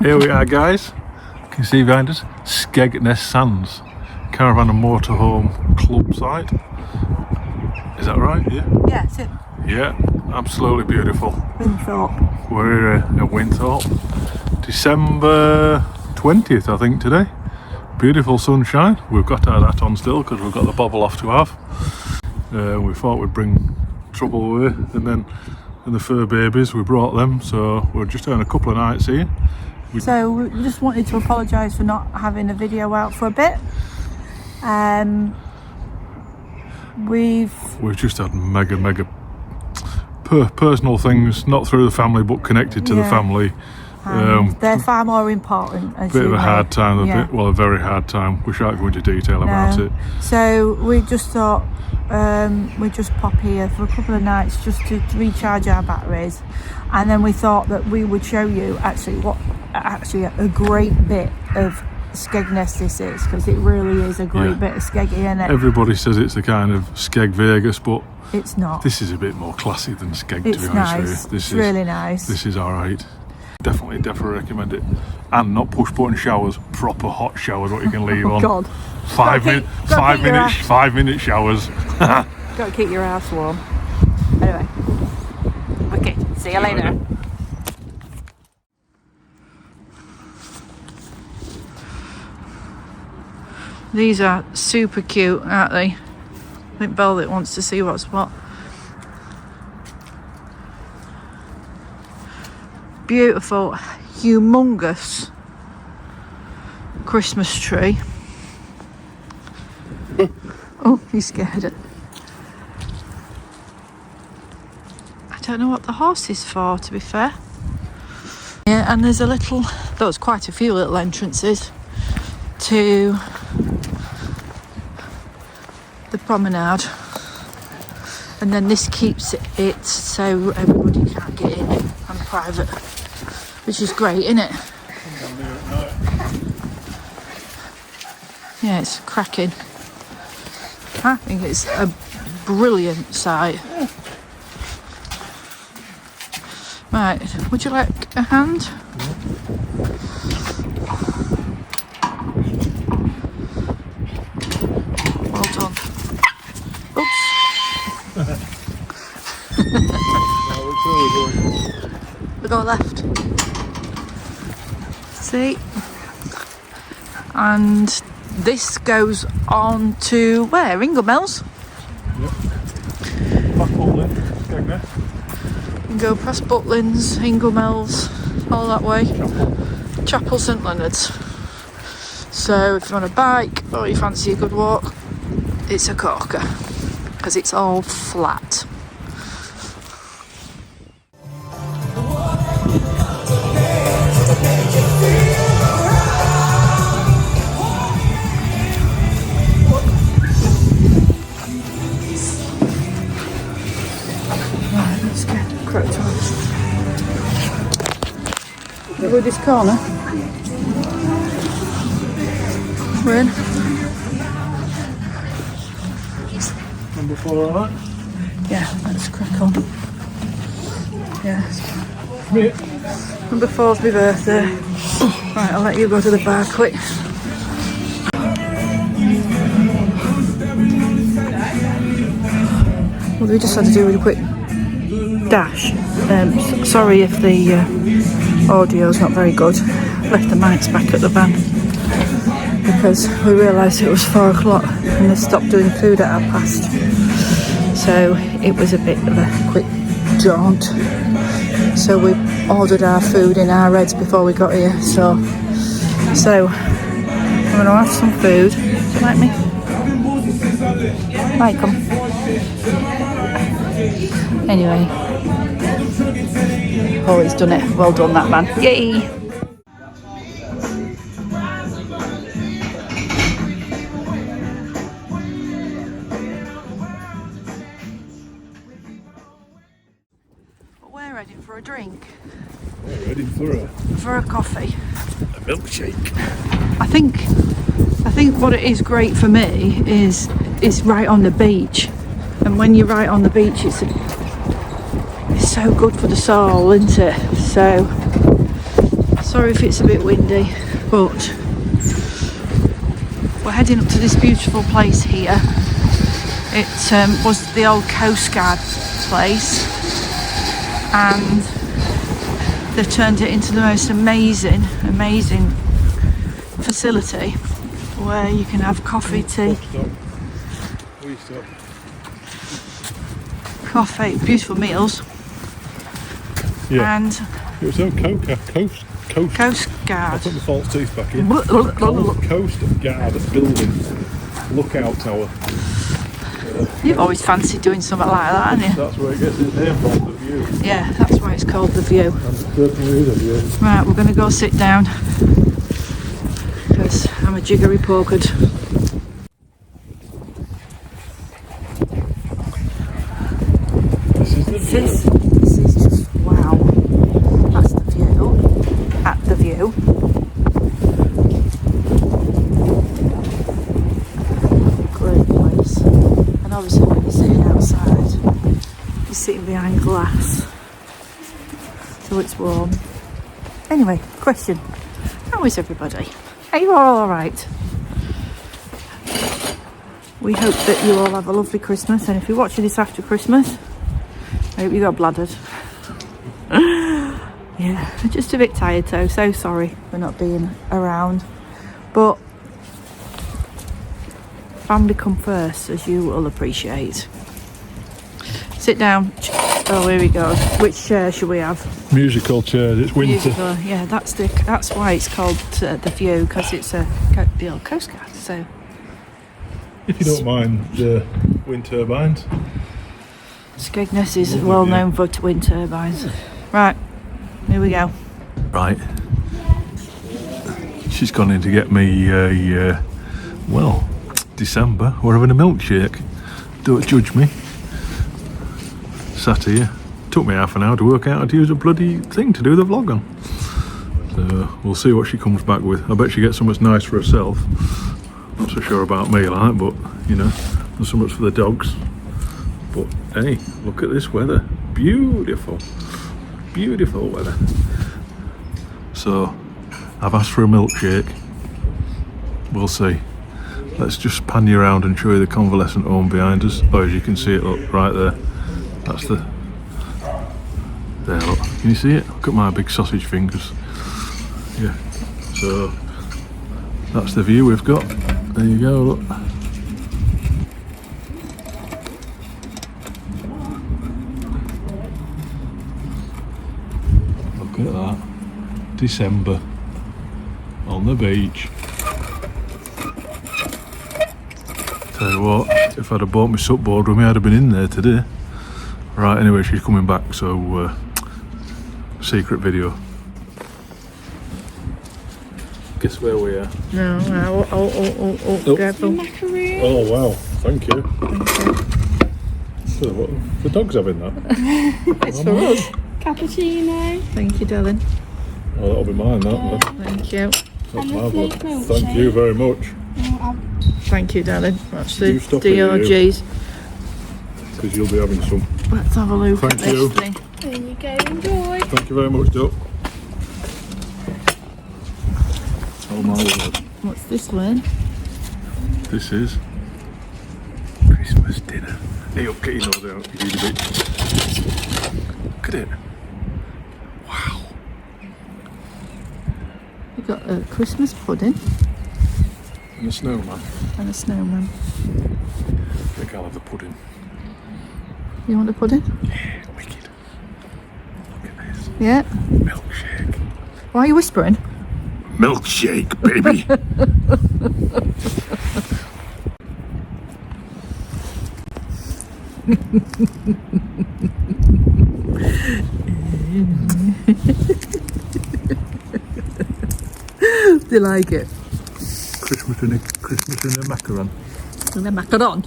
Here we are, guys. You can see behind us, Skegness Sands, Caravan and Motorhome club site. Is that right? Yeah. Yeah, it's it. Yeah, absolutely beautiful. Winthorpe. We're at Winthorpe. December 20th, I think, today. Beautiful sunshine. We've got our hat on still because we've got the bobble off to have. We thought we'd bring trouble with it, and the fur babies, we brought them, so we're just having a couple of nights here. So we just wanted to apologise for not having a video out for a bit. We've just had mega personal things, not through the family but connected to the family. They're far more important. As bit of a hard time, a very hard time. We shan't go into detail about it. So we just thought we'd just pop here for a couple of nights just to recharge our batteries, and then we thought that we would show you actually a great bit of Skegness this is, because it really is a great bit of Skeggy, isn't it? Everybody says it's a kind of Skeg Vegas, but it's not. This is a bit more classy than Skeg, it's to be honest with you. This is really nice. This is alright. Definitely recommend it. And not push button showers, proper hot showers what you can leave on. God. 5 minute showers. Gotta keep your ass warm. Anyway. Okay, see you later. These are super cute, aren't they? I think Velvet wants to see what's what. Beautiful, humongous Christmas tree. Oh, he's scared. I don't know what the horse is for, to be fair. Yeah, and there's quite a few little entrances to the promenade, and then this keeps it so everybody can't get in and private, which is great, isn't it? Yeah, it's cracking. I think it's a brilliant site. Right, would you like a hand? Well done. Oops. We go left. See? And this goes on to where? Inglemells? Yep. Past Butlins, Skegness. You can go past Butlins, Inglemells, all that way. Chapel St Leonard's. So if you want a bike or you fancy a good walk, it's a corker, because it's all flat. Right, let's get Croton's. Go this corner. We're in. Number 4, alright? Yeah, let's crack on. Yes. Yeah. Number 4's my birthday. Right, I'll let you go to the bar quick. Well, we just had to do a quick dash. Sorry if the audio's not very good. Left the mics back at the van because we realised it was 4 o'clock and they stopped doing food at past. So it was a bit of a quick jaunt. So we ordered our food in our heads before we got here. So I'm going to have some food. Do you like me? Like them. Anyway. Oh, he's done it. Well done, that man. Yay! We're heading for a drink. We're heading for a coffee. A milkshake. I think what it is great for me is right on the beach, and when you're right on the beach, it's so good for the soul, isn't it? So Sorry if it's a bit windy, but we're heading up to this beautiful place here. It was the old Coast Guard place, and they've turned it into the most amazing facility where you can have coffee, tea, coffee, beautiful meals. Yeah. And it was on Coast Guard. I put the false teeth back in. Coast Guard building. Lookout tower. You've always fancied doing something like that, haven't you? That's where it gets its name from, the view. Yeah, that's why it's called the View. And it certainly is a view. Right, we're going to go sit down because I'm a jiggery pokered. This is the view. This is just wow. That's the view. At the View. Great place. And obviously when you're sitting outside, you're sitting behind glass till it's warm. Anyway, question. How is everybody? Are you all alright? We hope that you all have a lovely Christmas, and if you're watching this after Christmas, I hope you got bladdered. Yeah, just a bit tired, so sorry for not being around. But family come first, as you will appreciate. Sit down. Oh, here we go. Which chair should we have? Musical chairs. It's winter. Musical, yeah, that's why it's called the View, because it's the old Coast Guard. So, If you don't mind the wind turbines. Skegness is well known for wind turbines. Right, here we go. Right. She's gone in to get me well, December. We're having a milkshake. Don't judge me. Sat here. Took me half an hour to work out how to use a bloody thing to do the vlog on. So we'll see what she comes back with. I bet she gets something nice for herself. Not so sure about me, like, but you know, there's so much for the dogs. But hey, look at this weather. Beautiful. Beautiful weather. So I've asked for a milkshake. We'll see. Let's just pan you around and show you the convalescent home behind us. Oh, as you can see it, look, right there. That's the... There, look. Can you see it? Look at my big sausage fingers. Yeah. So that's the view we've got. There you go, look. Look at that. December. On the beach. Tell you what, if I'd have bought my supboard with me, I'd have been in there today. Right, anyway, she's coming back, so secret video. Guess where we are? No, careful. Macaron. Oh wow, thank you. So what, the dog's having that? It's for us. Cappuccino. Thank you, darling. Oh, that'll be mine, that one. Thank you. That's And a marvellous. flake milkshake. Thank you very much. Thank you, darling. That's the You stop it, DRGs. Because you'll be having some. Let's have a look Thank at this you. thing. There you go, enjoy. Thank you very much, Doc. Oh my word. What's this one? This is Christmas dinner. Hey up, get your nose out, you need a bit. Look at it. Wow. We've got a Christmas pudding And a snowman. and a snowman. I think I'll have the pudding. You want the pudding? Yeah, wicked. Look at this. Yeah. Milkshake. Why are you whispering? Milkshake, baby. Do you like it? Christmas in a macaron. And the macaron.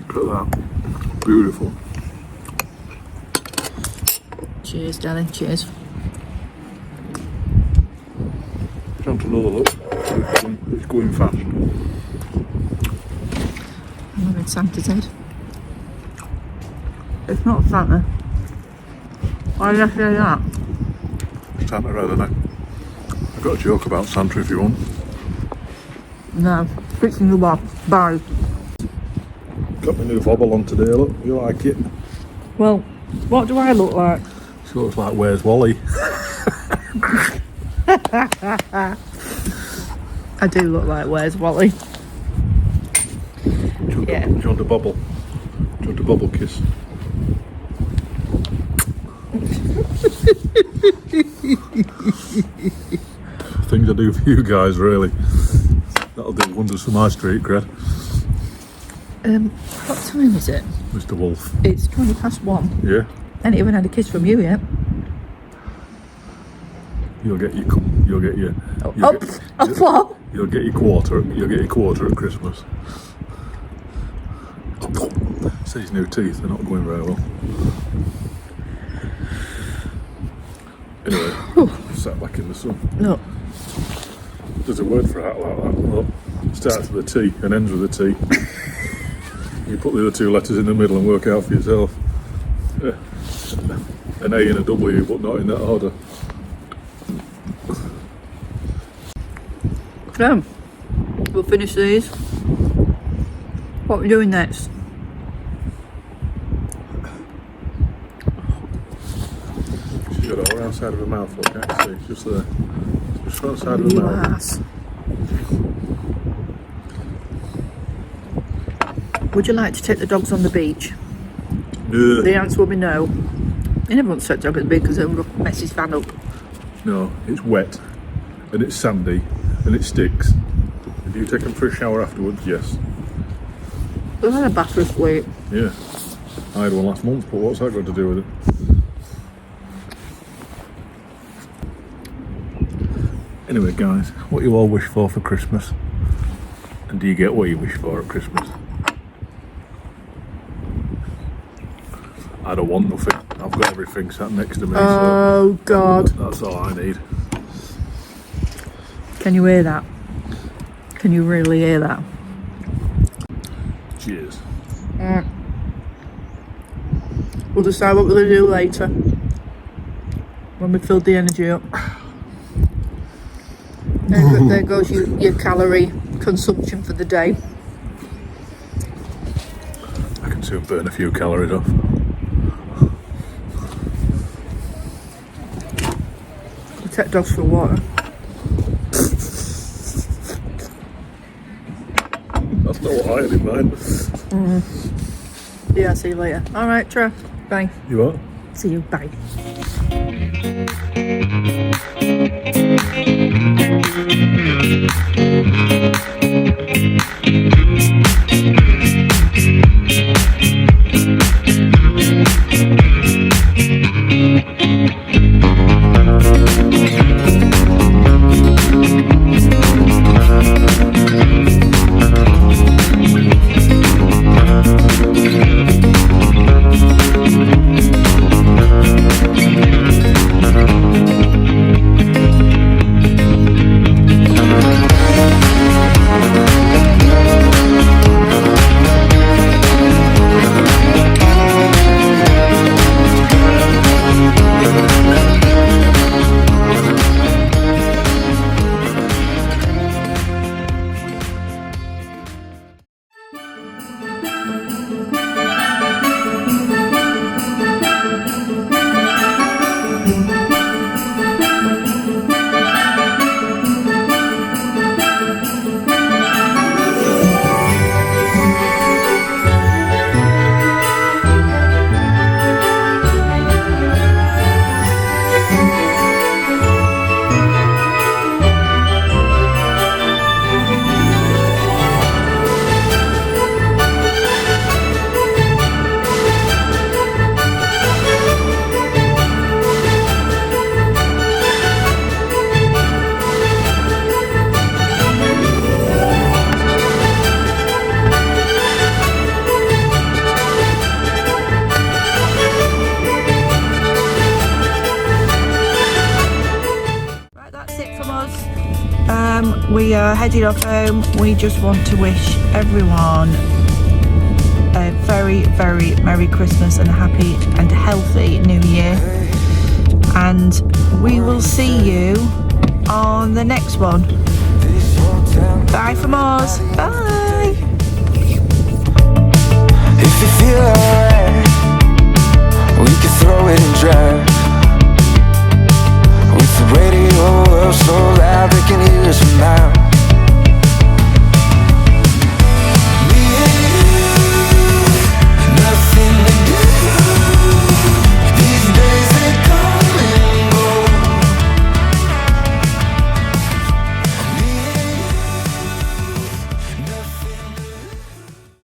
Look at that. Beautiful. Cheers, darling. Cheers. Time to another look. It's going fast. I'm having Santa's head. It's not Santa. Why did I say that? Santa Red, isn't it? I've got a joke about Santa if you want. No. Fixing the bar. Bye. Got my new bobble on today, look. You like it? Well, what do I look like? She looks like Where's Wally? I do look like Where's Wally? Yeah. Do you want a bobble? Do you want a bobble kiss? Things I do for you guys, really. That'll do wonders for my street cred. What time is it? Mr. Wolf. It's 1:20. Yeah. I ain't even had a kiss from you yet. You'll get your What? You'll get your quarter at Christmas. It's these new teeth, they're not going very well. Anyway, sat back in the sun. No. There's a word for a hat like that. Look, starts with a T and ends with a T. You put the other two letters in the middle and work out for yourself. An A and a W, but not in that order. So, we'll finish these. What are we doing next? She's got it all around the side of her mouth, look, can't you see? It's just there. Just front side of her You mouth. ass. Would you like to take the dogs on the beach? No. The answer will be no. You never want to take the dog at the beach because it'll mess his van up. No, it's wet and it's sandy and it sticks. And do you take them for a shower afterwards? Yes. We've had a bath this week. Yeah. I had one last month, but what's that got to do with it? Anyway, guys, what you all wish for Christmas? And do you get what you wish for at Christmas? I don't want nothing. I've got everything sat next to me. Oh, God. So that's all I need. Can you hear that? Can you really hear that? Cheers. We'll decide what we're going to do later. When we've filled the energy up. There goes your calorie consumption for the day. I can soon burn a few calories off. We'll take dogs for water. That's not what I had in mind. Yeah, see you later. Alright, Tra. Bye. You what? See you. Bye. We are heading off home. We just want to wish everyone a very, very Merry Christmas and a happy and healthy New Year. And we will see you on the next one. Bye from us. Bye. If you feel alright, we can throw it in drive. With the radio up so loud they can hear us from miles.